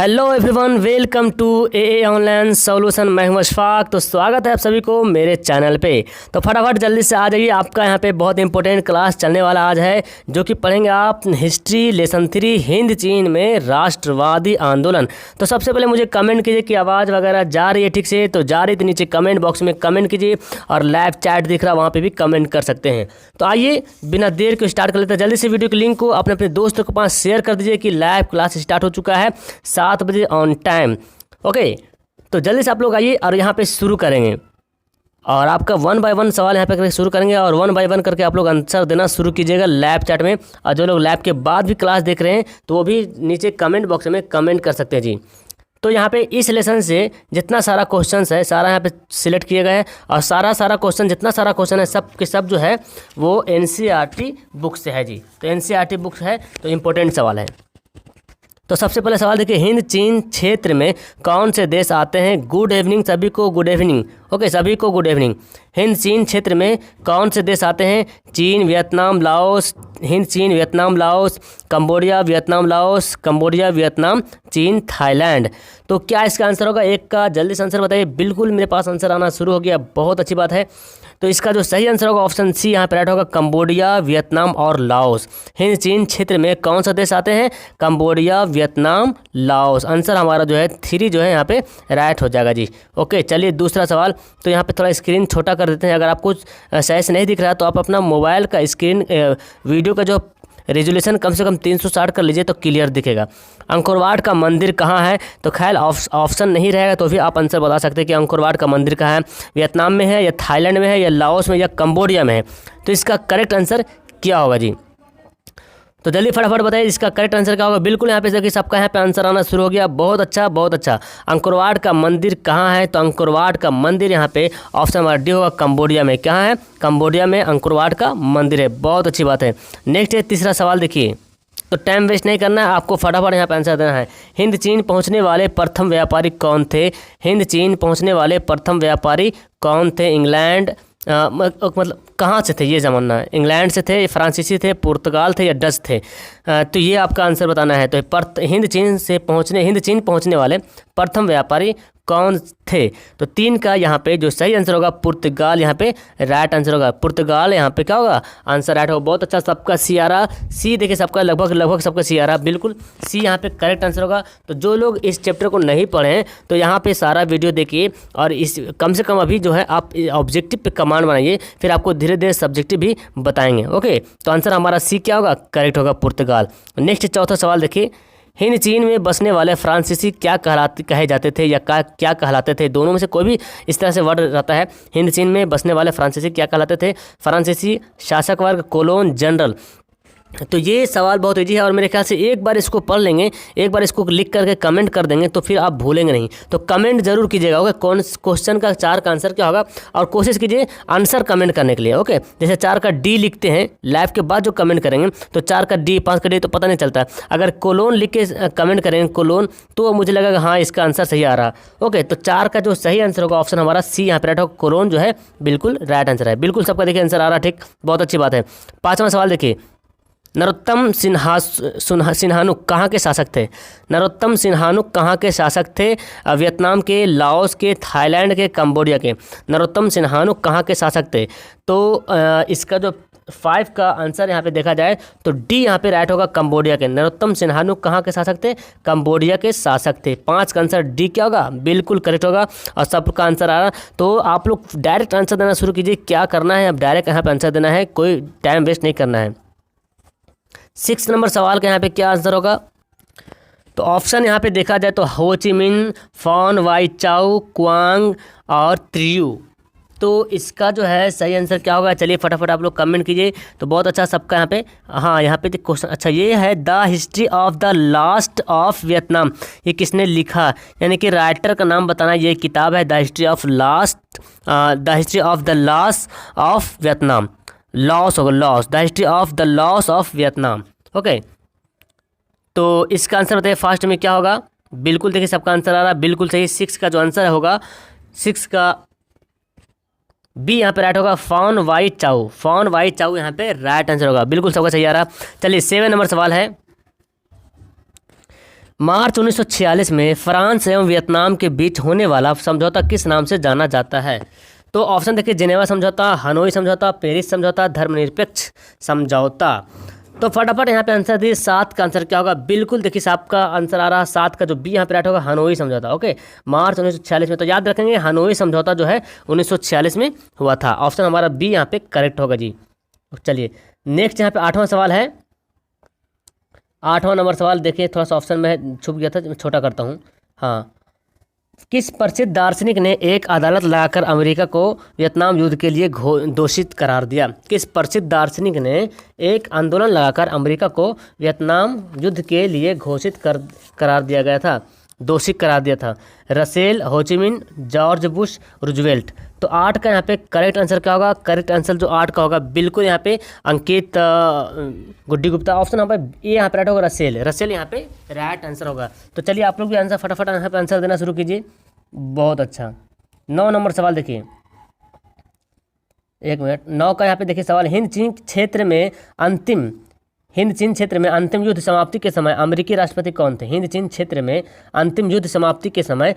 Hello everyone, welcome to a online solution. मैं हूं अशफाक। तो स्वागत है आप सभी को मेरे चैनल पे। तो फटाफट जल्दी से आ जाइए, आपका यहां पे बहुत इंपॉर्टेंट क्लास चलने वाला आज है, जो कि पढ़ेंगे आप हिस्ट्री लेसन 3 हिंद चीन में राष्ट्रवादी आंदोलन। तो सबसे पहले मुझे कमेंट कीजिए कि आवाज़ वगैरह जा रही है ठीक से। तो जा रही तो नीचे कमेंट बॉक्स में कमेंट कीजिए, और लाइव चैट दिख रहा वहाँ पर भी कमेंट कर सकते हैं। तो आइए बिना देर के स्टार्ट कर लेते हैं। जल्दी से वीडियो के लिंक को अपने दोस्तों के पास शेयर कर दीजिए कि लाइव क्लास स्टार्ट हो चुका है 7 बजे ऑन टाइम। ओके, तो जल्दी से आप लोग आइए और यहाँ पे शुरू करेंगे, और आपका 1 बाय 1 सवाल यहाँ पे शुरू करेंगे, और 1 बाय 1 करके आप लोग आंसर देना शुरू कीजिएगा लाइव चैट में। और जो लोग लाइव के बाद भी क्लास देख रहे हैं तो वो भी नीचे कमेंट बॉक्स में कमेंट कर सकते हैं जी। तो यहाँ पे इस लेसन से जितना सारा क्वेश्चंस है सारा यहाँ पे सिलेक्ट किए गए हैं, और सारा क्वेश्चन जितना सारा क्वेश्चन है सब के सब जो है वो एनसीईआरटी बुक से है जी। तो एनसीईआरटी बुक है तो इम्पोर्टेंट सवाल है। तो सबसे पहले सवाल देखिए, हिंद चीन क्षेत्र में कौन से देश आते हैं? गुड इवनिंग सभी को, गुड इवनिंग। ओके, सभी को गुड इवनिंग। हिंद चीन क्षेत्र में कौन से देश आते हैं? चीन, वियतनाम, लाओस। हिंद चीन, Vietnam, Laos, Cambodia, Vietnam, Laos, Cambodia, Vietnam, चीन, थाईलैंड। तो क्या इसका आंसर होगा? एक का जल्दी से आंसर बताइए। बिल्कुल मेरे पास आंसर आना शुरू हो गया, बहुत अच्छी बात है। तो इसका जो सही आंसर होगा ऑप्शन सी यहाँ पे राइट होगा, कंबोडिया, वियतनाम और लाओस। हिंद चीन क्षेत्र में कौन सा देश आते हैं? Cambodia, Vietnam, Laos. आंसर हमारा जो है 3 जो है यहाँ पे राइट हो जाएगा जी। ओके, चलिए दूसरा सवाल। तो यहाँ पे थोड़ा स्क्रीन छोटा कर देते हैं। अगर आपको सही से नहीं दिख रहा तो आप अपना मोबाइल का स्क्रीन वीडियो का जो रेजोल्यूशन कम से कम 360 कर लीजिए तो क्लियर दिखेगा। अंकोरवाट का मंदिर कहाँ है? तो खैर ऑप्शन नहीं रहेगा तो भी आप आंसर बता सकते हैं कि अंकोरवाट का मंदिर कहाँ है। वियतनाम में है, या थाईलैंड में है, या लाओस में, या कंबोडिया में है। तो इसका करेक्ट आंसर क्या होगा जी? तो जल्दी फटाफट बताइए इसका करेक्ट आंसर क्या होगा। बिल्कुल यहाँ पे देखिए सबका यहाँ पे आंसर आना शुरू हो गया। बहुत अच्छा, बहुत अच्छा। अंकोरवाट का मंदिर कहाँ है? तो अंकोरवाट का मंदिर यहाँ पे ऑप्शन नंबर डी होगा, कंबोडिया में। कहाँ है? कंबोडिया में अंकोरवाट का मंदिर है। बहुत अच्छी बात है। नेक्स्ट है तीसरा सवाल देखिए। तो टाइम वेस्ट नहीं करना है, आपको फटाफट यहाँ पे आंसर देना है। हिंद चीन पहुँचने वाले प्रथम व्यापारी कौन थे? हिंद चीन पहुँचने वाले प्रथम व्यापारी कौन थे? इंग्लैंड मतलब कहाँ से थे ये जानना है। इंग्लैंड से थे, फ्रांसीसी थे, पुर्तगाल थे, या डच थे? तो ये आपका आंसर बताना है। तो हिंद चीन पहुँचने वाले प्रथम व्यापारी कौन थे? तो 3 का यहाँ पे जो सही आंसर होगा पुर्तगाल, यहाँ पे राइट आंसर होगा। पुर्तगाल यहाँ पे क्या होगा? आंसर राइट होगा। बहुत अच्छा, सबका सी आ रहा। सी देखिए सबका लगभग सबका सी आ रहा। बिल्कुल सी यहाँ पे करेक्ट आंसर होगा। तो जो लोग इस चैप्टर को नहीं पढ़े तो यहाँ पे सारा वीडियो देखिए, और इस कम से कम अभी जो है आप ऑब्जेक्टिव पे कमांड बनाइए, फिर आपको धीरे धीरे सब्जेक्टिव भी बताएंगे। ओके, तो आंसर हमारा सी क्या होगा? करेक्ट होगा, पुर्तगाल। नेक्स्ट चौथा सवाल देखिए, हिंद चीन में बसने वाले फ्रांसीसी क्या कहे जाते थे, या क्या कहलाते थे? दोनों में से कोई भी इस तरह से वर्ड रहता है। हिंद चीन में बसने वाले फ्रांसीसी क्या कहलाते थे? फ्रांसीसी शासक वर्ग, कोलोन, जनरल। तो ये सवाल बहुत ईजी है, और मेरे ख्याल से एक बार इसको पढ़ लेंगे, एक बार इसको लिख करके कमेंट कर देंगे तो फिर आप भूलेंगे नहीं। तो कमेंट जरूर कीजिएगा। ओके, कौन क्वेश्चन का 4 का आंसर क्या होगा, और कोशिश कीजिए आंसर कमेंट करने के लिए। ओके, जैसे 4 का डी लिखते हैं लाइव के बाद जो कमेंट करेंगे, तो 4 का डी, 5 का डी तो पता नहीं चलता। अगर कोलोन लिख के कमेंट करेंगे कोलोन, तो मुझे लगेगा हाँ इसका आंसर सही आ रहा। ओके, तो 4 का जो सही आंसर होगा ऑप्शन हमारा सी यहाँ पे राइट होगा। कोलोन जो है बिल्कुल राइट आंसर है। बिल्कुल सबका देखिए आंसर आ रहा। ठीक, बहुत अच्छी बात है। 5वां सवाल देखिए, नरोत्तम सिन्हानुक कहाँ के शासक थे? नरोत्तम सिन्हानुक कहाँ के शासक थे? वियतनाम के, लाओस के, थाईलैंड के, कंबोडिया के। नरोत्तम सिन्हानुक कहाँ के शासक थे? तो इसका जो 5 का आंसर यहाँ पे देखा जाए तो डी यहाँ पे राइट होगा, कंबोडिया के। नरोत्तम सिन्हानुक कहाँ के शासक थे? कंबोडिया के शासक थे। 5 का आंसर डी क्या होगा? बिल्कुल करेक्ट होगा, और सबका आंसर आ रहा। तो आप लोग डायरेक्ट आंसर देना शुरू कीजिए। क्या करना है, अब डायरेक्ट यहाँ पे आंसर देना है, कोई टाइम वेस्ट नहीं करना है। 6 नंबर सवाल का यहाँ पे क्या आंसर होगा? तो ऑप्शन यहाँ पे देखा जाए तो हो ची मिन, फॉन वाई चाउ, क्वांग और त्रियू। तो इसका जो है सही आंसर क्या होगा? चलिए फटाफट आप लोग कमेंट कीजिए। तो बहुत अच्छा सबका यहाँ पे, हाँ यहाँ पे क्वेश्चन अच्छा ये है, the history of the last of Vietnam. ये किसने लिखा, यानी कि राइटर का नाम बताना। ये किताब है the history of the loss of Vietnam. Loss होगा, loss, the history of the loss of Vietnam. Okay, तो इसका आंसर बताइए फास्ट में क्या होगा? बिल्कुल देखिए सबका आंसर आ रहा, बिल्कुल सही। 6 का जो आंसर होगा, 6 का बी यहाँ पे राइट होगा, फॉन वाई चाउ। फॉन वाई चाउ यहाँ पे राइट आंसर होगा। बिल्कुल सबका सही आ रहा। चलिए 7 नंबर सवाल है, मार्च 1946 में फ्रांस एवं वियतनाम के बीच होने वाला समझौता किस नाम से जाना जाता है? तो ऑप्शन देखिए, जिनेवा समझौता, हनोई समझौता, पेरिस समझौता, धर्मनिरपेक्ष समझौता। तो फटाफट यहाँ पे आंसर दिए, 7 का आंसर क्या होगा? बिल्कुल देखिए, आपका आंसर आ रहा 7 का, जो बी यहाँ पे राइट होगा, हनोई समझौता। ओके, मार्च 1946 में। तो याद रखेंगे, हनोई समझौता जो है 1946 में हुआ था। ऑप्शन हमारा बी यहाँ पे करेक्ट होगा जी। चलिए नेक्स्ट यहाँ पे 8वां सवाल है। 8वां नंबर सवाल देखिए, थोड़ा सा ऑप्शन में छुप गया था, मैं छोटा करता हूँ। हाँ, किस प्रसिद्ध दार्शनिक ने एक अदालत लगाकर अमेरिका को वियतनाम युद्ध के लिए दोषित करार दिया? किस प्रसिद्ध दार्शनिक ने एक आंदोलन लगाकर अमेरिका को वियतनाम युद्ध के लिए करार दिया गया था, दोषी करार दिया था? Russell, Ho Chi Minh, George Bush, Roosevelt. तो 8 का यहाँ पे करेक्ट आंसर क्या होगा? करेक्ट आंसर जो 8 का होगा, बिल्कुल यहाँ पे अंकित गुड्डी गुप्ता। ऑप्शन यहाँ पे ए यहाँ पे राइट होगा, रसेल। रसेल यहाँ पे राइट आंसर होगा। तो चलिए आप लोग भी आंसर फटाफट यहाँ पे आंसर देना शुरू कीजिए। बहुत अच्छा। 9 नंबर सवाल देखिए, 1 मिनट। 9 का यहाँ पे देखिए सवाल, हिंद चीन क्षेत्र में अंतिम युद्ध समाप्ति के समय अमेरिकी राष्ट्रपति कौन थे? हिंद चीन क्षेत्र में अंतिम युद्ध समाप्ति के समय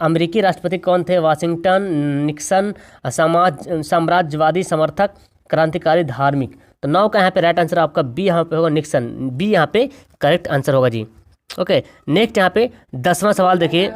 अमेरिकी राष्ट्रपति कौन थे? वाशिंगटन, निक्सन, साम्राज्यवादी समर्थक, क्रांतिकारी, धार्मिक। तो 9 का यहाँ पे राइट आंसर आपका बी यहाँ पे होगा, निक्सन। बी यहाँ पे करेक्ट आंसर होगा जी। ओके, नेक्स्ट यहाँ पे 10वां सवाल देखिए,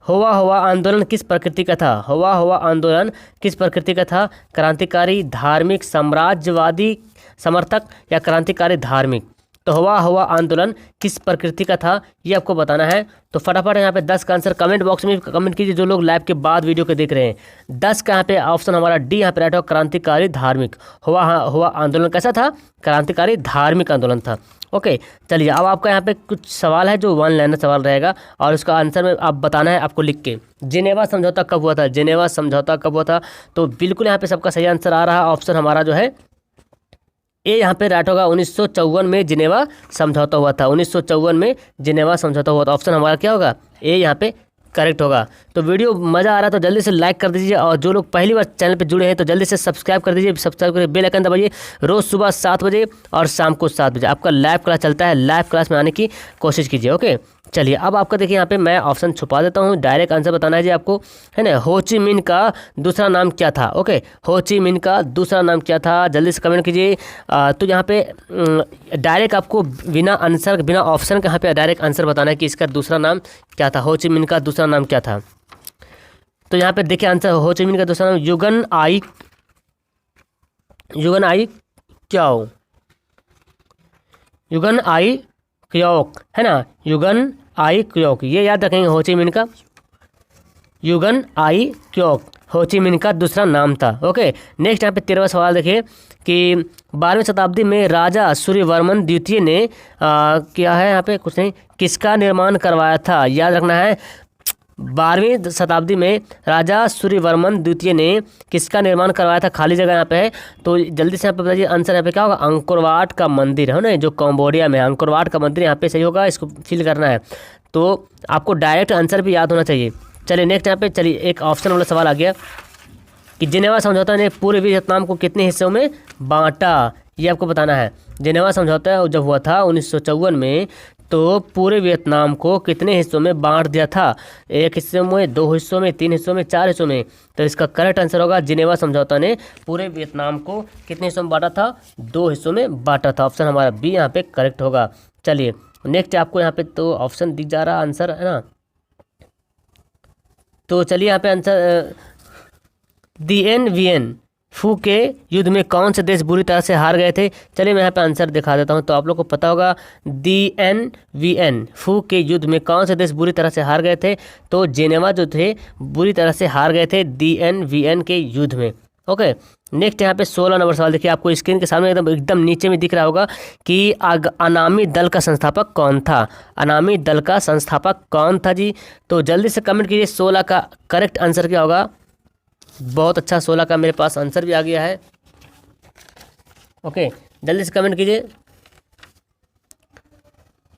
हुआ हुआ आंदोलन किस प्रकृति का था? हुआ हुआ आंदोलन किस प्रकृति का था? क्रांतिकारी, धार्मिक, साम्राज्यवादी समर्थक या क्रांतिकारी, धार्मिक। तो हुआ हुआ आंदोलन किस प्रकृति का था, ये आपको बताना है। तो फटाफट यहाँ पे 10 का आंसर कमेंट बॉक्स में कमेंट कीजिए, जो लोग लाइव के बाद वीडियो को देख रहे हैं। 10 का यहाँ पे ऑप्शन हमारा डी यहाँ पे राइट होगा, क्रांतिकारी, धार्मिक। हुआ आंदोलन कैसा था? क्रांतिकारी, धार्मिक आंदोलन था। ओके, चलिए अब आपका यहाँ पे कुछ सवाल है जो 1 लाइनर सवाल रहेगा, और उसका आंसर में आप बताना है आपको लिख के। जिनेवा समझौता कब हुआ था? जिनेवा समझौता कब हुआ था? तो बिल्कुल यहाँ पे सबका सही आंसर आ रहा है। ऑप्शन हमारा जो है ए यहाँ पे राइट होगा, 1954 में जिनेवा समझौता हुआ था। 1954 में जिनेवा समझौता हुआ था। ऑप्शन हमारा क्या होगा? ए यहाँ पे करेक्ट होगा। तो वीडियो मज़ा आ रहा है तो जल्दी से लाइक कर दीजिए, और जो लोग पहली बार चैनल पे जुड़े हैं तो जल्दी से सब्सक्राइब कर दीजिए। सब्सक्राइब करके बेल आइकन दबाइए। रोज़ सुबह 7 बजे और शाम को 7 बजे आपका लाइव क्लास चलता है, लाइव क्लास में आने की कोशिश कीजिए। ओके, चलिए अब आपका देखिए यहाँ पे मैं ऑप्शन छुपा देता हूँ, डायरेक्ट आंसर बताना है जी आपको, है ना। हो ची मिन का दूसरा नाम क्या था? ओके, हो ची मिन का दूसरा नाम क्या था? जल्दी से कमेंट कीजिए। तो यहाँ पे डायरेक्ट आपको बिना ऑप्शन के यहाँ पे डायरेक्ट आंसर बताना है कि इसका दूसरा नाम क्या था, हो ची मिन का दूसरा नाम क्या था। तो यहाँ पे देखिए आंसर, हो ची मिन का दूसरा नाम युगन आई क्याओ, युगन आई क्योक, है ना, युगन आई क्योक। ये याद रखेंगे, हो ची मिन का युगन आई क्योक हो ची मिन का दूसरा नाम था। ओके, नेक्स्ट यहाँ पे 13वां सवाल देखिए कि 12वीं शताब्दी में राजा सूर्यवर्मन द्वितीय ने क्या है यहाँ पे कुछ नहीं, किसका निर्माण करवाया था? याद रखना है, 12वीं शताब्दी में राजा सूर्यवर्मन द्वितीय ने किसका निर्माण करवाया था? खाली जगह यहाँ पे है, तो जल्दी से यहाँ पे बताइए आंसर यहाँ पे क्या होगा? अंकोरवाट का मंदिर है ना, जो कंबोडिया में है, अंकोरवाट का मंदिर यहाँ पे सही होगा। इसको फिल करना है, तो आपको डायरेक्ट आंसर भी याद होना चाहिए। चलिए नेक्स्ट यहाँ पे चलिए एक ऑप्शन वाला सवाल आ गया कि जिनेवा समझौता ने पूर्वी वियतनाम को कितने हिस्सों में बांटा? ये आपको बताना है। जिनेवा समझौता जब हुआ था 1954 में, तो पूरे वियतनाम को कितने हिस्सों में बांट दिया था? 1 हिस्से में, 2 हिस्सों में, 3 हिस्सों में, 4 हिस्सों में। तो इसका करेक्ट आंसर होगा, जिनेवा समझौता ने पूरे वियतनाम को कितने हिस्सों में बांटा था? 2 हिस्सों में बांटा था। ऑप्शन हमारा बी यहाँ पे करेक्ट होगा। चलिए नेक्स्ट आपको यहाँ पे तो ऑप्शन दिख जा रहा आंसर, है ना। तो चलिए यहाँ पे आंसर, दीएन वीएन फू के युद्ध में कौन से देश बुरी तरह से हार गए थे? चलिए मैं यहाँ पे आंसर दिखा देता हूँ, तो आप लोग को पता होगा, DNVN फू के युद्ध में कौन से देश बुरी तरह से हार गए थे? तो जिनेवा जो थे बुरी तरह से हार गए थे DNVN के युद्ध में। ओके, नेक्स्ट यहाँ पे 16 नंबर सवाल देखिए, आपको स्क्रीन के सामने एकदम नीचे में दिख रहा होगा कि अनामी दल का संस्थापक कौन था? अनामी दल का संस्थापक कौन था जी? तो जल्दी से कमेंट कीजिए, 16 का करेक्ट आंसर क्या होगा? बहुत अच्छा, 16 का मेरे पास आंसर भी आ गया है। ओके, जल्दी से कमेंट कीजिए।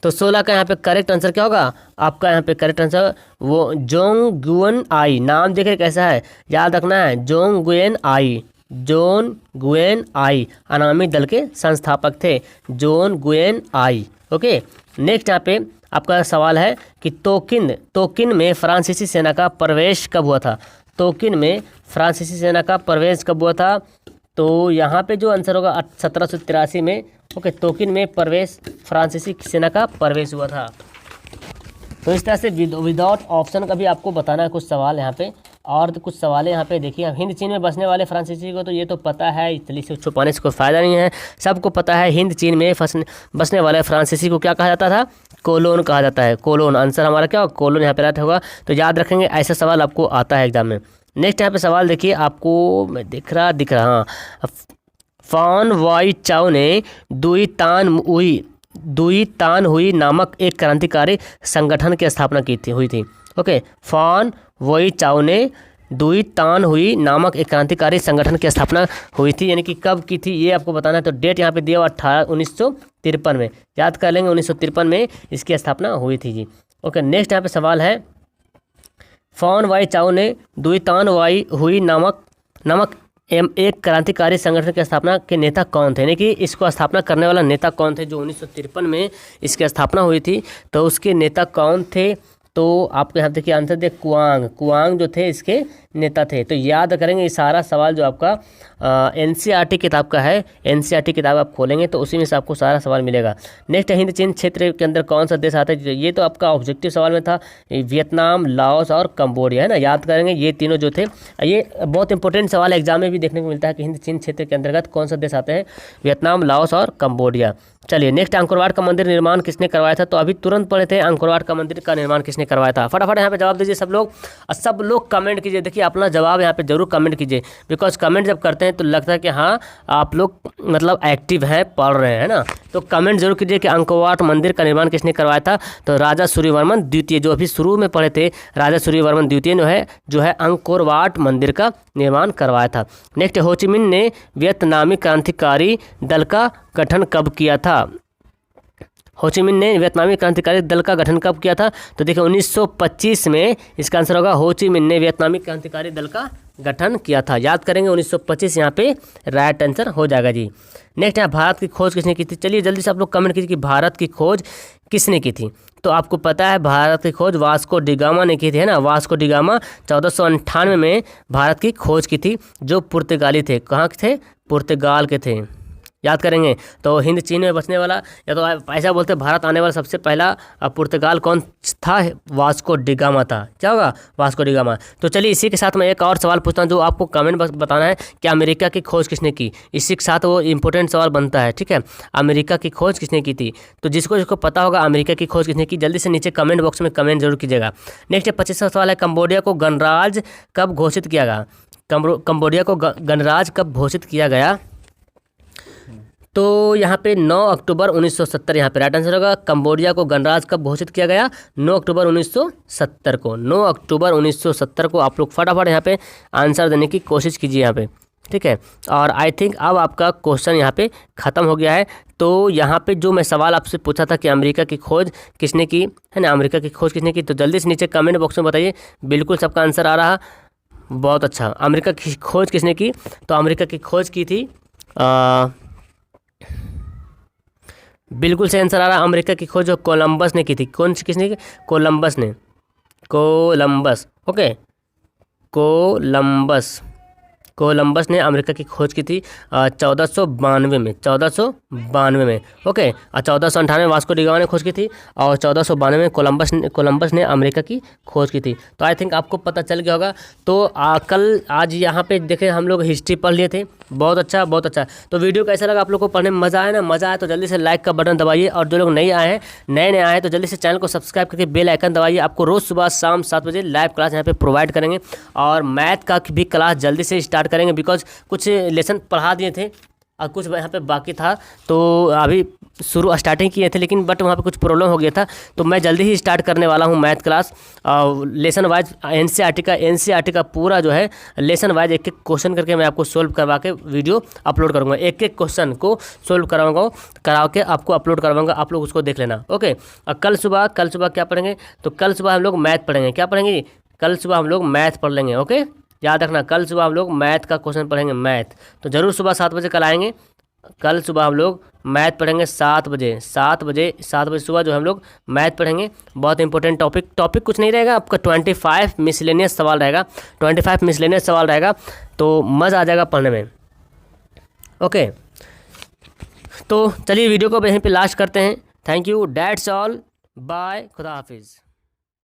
तो 16 का यहाँ पे करेक्ट आंसर क्या होगा? आपका यहाँ पे करेक्ट आंसर वो जोंग गुएन आई, नाम देखिए कैसा है, याद रखना है, जोंग गुएन आई। जॉन गुएन आई अनामी दल के संस्थापक थे, जॉन गुएन आई। ओके, नेक्स्ट यहाँ पे आपका सवाल है कि तोकिन में फ्रांसीसी सेना का प्रवेश कब हुआ था। तोकिन में फ्रांसीसी सेना का प्रवेश कब हुआ था, तो यहाँ पे जो आंसर होगा 1783 में। ओके, तोकिन में प्रवेश, फ्रांसीसी सेना का प्रवेश हुआ था। तो इस तरह से विदाउट ऑप्शन का भी आपको बताना है कुछ सवाल यहाँ पे। और तो कुछ सवाल यहाँ पे देखिए, हिंद चीन में बसने वाले फ्रांसीसी को तो ये तो पता है, इसलिए से छुपाने से कोई फ़ायदा नहीं है, सबको पता है। हिंद चीन में बसने वाले फ्रांसीसी को क्या कहा जाता था, कोलोन कहा जाता है। कोलोन आंसर हमारा क्या होगा, कोलोन यहाँ पे रहता होगा। तो याद रखेंगे, ऐसा सवाल आपको आता है एग्जाम में। नेक्स्ट यहाँ पे सवाल देखिए, आपको दिख रहा हाँ, फान वाई चाओ ने दुई तान हुई नामक एक क्रांतिकारी संगठन की स्थापना हुई थी। ओके, फान वाई चाओ ने दुई तान हुई नामक एक क्रांतिकारी संगठन की स्थापना हुई थी, यानी कि कब की थी ये आपको बताना है। तो डेट यहाँ पे दिया हुआ 1953 में, याद कर लेंगे 1953 में इसकी स्थापना हुई थी जी। ओके, नेक्स्ट यहाँ पे सवाल है, फान वाई चाओ ने दुई तान वाई हुई नामक एक क्रांतिकारी संगठन की स्थापना के नेता कौन थे, यानी कि इसको स्थापना करने वाला नेता कौन थे, जो 1953 में इसकी स्थापना हुई थी, तो उसके नेता कौन थे। तो आपको यहाँ देखिए आंसर दे, कुआंग जो थे इसके नेता थे। तो याद करेंगे ये सारा सवाल जो आपका एनसीईआरटी किताब का है, एनसीईआरटी किताब आप खोलेंगे तो उसी में से आपको सारा सवाल मिलेगा। नेक्स्ट, हिंद चीन क्षेत्र के अंदर कौन सा देश आता है, ये तो आपका ऑब्जेक्टिव सवाल में था, वियतनाम, लाओस और कंबोडिया, है ना। याद करेंगे ये तीनों जो थे, ये बहुत इंपॉर्टेंट सवाल एग्जाम में भी देखने को मिलता है कि हिंद चीन क्षेत्र के अंतर्गत कौन सा देश आते हैं, वियतनाम, लाओस और कंबोडिया। चलिए नेक्स्ट, अंकोरवाट का मंदिर निर्माण किसने करवाया था, तो अभी तुरंत पढ़े थे, अंकोरवाट का मंदिर का निर्माण किसने करवाया था। फटाफट यहाँ पे जवाब दीजिए सब लोग, और सब लोग कमेंट कीजिए। देखिए अपना जवाब यहाँ पे जरूर कमेंट कीजिए, बिकॉज कमेंट जब करते हैं तो लगता है कि हाँ आप लोग मतलब एक्टिव हैं, पढ़ रहे हैं ना। तो कमेंट जरूर कीजिए कि अंकोरवाट मंदिर का निर्माण किसने करवाया था। तो राजा सूर्यवर्मन द्वितीय, जो अभी शुरू में पढ़े थे, राजा सूर्यवर्मन द्वितीय जो है अंकोरवाट मंदिर का निर्माण करवाया था। नेक्स्ट, होचिमिन ने वियतनामी क्रांतिकारी दल का गठन कब किया था। होचिमिन ने वियतनामी क्रांतिकारी दल का गठन कब किया था, तो देखिए 1925 में इसका आंसर होगा, होचिमिन ने वियतनामी क्रांतिकारी दल का गठन किया था। याद करेंगे 1925 यहाँ पे राइट आंसर हो जाएगा जी। नेक्स्ट है, भारत की खोज किसने की थी। चलिए जल्दी से आप लोग कमेंट कीजिए कि भारत की खोज किसने की थी। तो आपको पता है भारत की खोज वास्को डिगामा ने की थी, है ना। वास्को डिगामा 1498 में भारत की खोज की थी, जो पुर्तगाली थे। कहाँ के थे, पुर्तगाल के थे। याद करेंगे। तो हिंद चीन में बसने वाला, या तो ऐसा बोलते भारत आने वाला सबसे पहला पुर्तगाल कौन था, वास्को डिगामा था। क्या होगा, वास्को डिगामा। तो चलिए इसी के साथ मैं एक और सवाल पूछता हूँ, जो आपको कमेंट बस बताना है कि अमेरिका की खोज किसने की। इसी के साथ वो इंपॉर्टेंट सवाल बनता है, ठीक है। अमेरिका की खोज किसने की थी, तो जिसको पता होगा अमेरिका की खोज किसने की, जल्दी से नीचे कमेंट बॉक्स में कमेंट जरूर कीजिएगा। नेक्स्ट 25वां सवाल है, कंबोडिया को गणराज्य कब घोषित किया गया। कंबोडिया को गणराज्य कब घोषित किया गया, तो यहाँ पे 9 अक्टूबर 1970 यहाँ पे राइट आंसर होगा। कंबोडिया को गणराज्य कब घोषित किया गया, 9 अक्टूबर 1970 को। 9 अक्टूबर 1970 को आप लोग फटाफट यहाँ पे आंसर देने की कोशिश कीजिए यहाँ पे, ठीक है। और आई थिंक अब आपका क्वेश्चन यहाँ पे ख़त्म हो गया है। तो यहाँ पे जो मैं सवाल आपसे पूछा था कि अमेरिका की खोज किसने की, है ना, अमेरिका की खोज किसने की, तो जल्दी से नीचे कमेंट बॉक्स में बताइए। बिल्कुल सबका आंसर आ रहा, बहुत अच्छा। अमेरिका की खोज किसने की, तो अमेरिका की खोज की थी बिल्कुल सही आंसर आ रहा, अमेरिका की खोज कोलंबस ने की थी। किसने की, कोलंबस ने, कोलंबस। ओके, कोलंबस ने अमेरिका की खोज की थी 1492 में, 1492 में। ओके, और 1498 वास्को डिगामा ने खोज की थी, और 1492 में कोलंबस ने अमेरिका की खोज की थी। तो आई थिंक आपको पता चल गया होगा। तो आज यहाँ पे देखें हम लोग हिस्ट्री पढ़ लिए थे, बहुत अच्छा बहुत अच्छा। तो वीडियो कैसा लगा आप लोग को, पढ़ने में मज़ा आया ना, मज़ा आया तो जल्दी से लाइक का बटन दबाइए, और जो लोग नए आए हैं तो जल्दी से चैनल को सब्सक्राइब करके बेल आइकन दबाइए। आपको रोज़ सुबह शाम 7 बजे लाइव क्लास यहाँ पे प्रोवाइड करेंगे, और मैथ का भी क्लास जल्दी से स्टार्ट करेंगे, बिकॉज कुछ लेसन पढ़ा दिए थे और कुछ यहाँ पे बाकी था। तो अभी स्टार्टिंग किए थे, लेकिन बट वहाँ पे कुछ प्रॉब्लम हो गया था, तो मैं जल्दी ही स्टार्ट करने वाला हूँ math class. Lesson wise NCERT का पूरा जो है लेसन वाइज एक एक क्वेश्चन करके मैं आपको सोल्व करवा के वीडियो अपलोड करूँगा। एक एक क्वेश्चन को सोल्व करा के आपको अपलोड करवाऊँगा, आप लोग उसको देख लेना। ओके, और कल सुबह क्या पढ़ेंगे, तो कल सुबह हम लोग मैथ पढ़ेंगे। क्या पढ़ेंगे, कल सुबह हम लोग मैथ पढ़ लेंगे। ओके, याद रखना, कल सुबह हम लोग मैथ का क्वेश्चन पढ़ेंगे, मैथ। तो ज़रूर सुबह 7 बजे कल आएंगे, कल सुबह हम लोग मैथ पढ़ेंगे 7 बजे सुबह जो हम लोग मैथ पढ़ेंगे। बहुत इंपॉर्टेंट टॉपिक कुछ नहीं रहेगा आपका, 25 मिसलेनियस सवाल रहेगा, 25 मिसलेनियस सवाल रहेगा, तो मज़ा आ जाएगा पढ़ने में। ओके, तो चलिए वीडियो को यहीं पे लास्ट करते हैं। Thank you, that's all, bye, खुदा हाफिज़।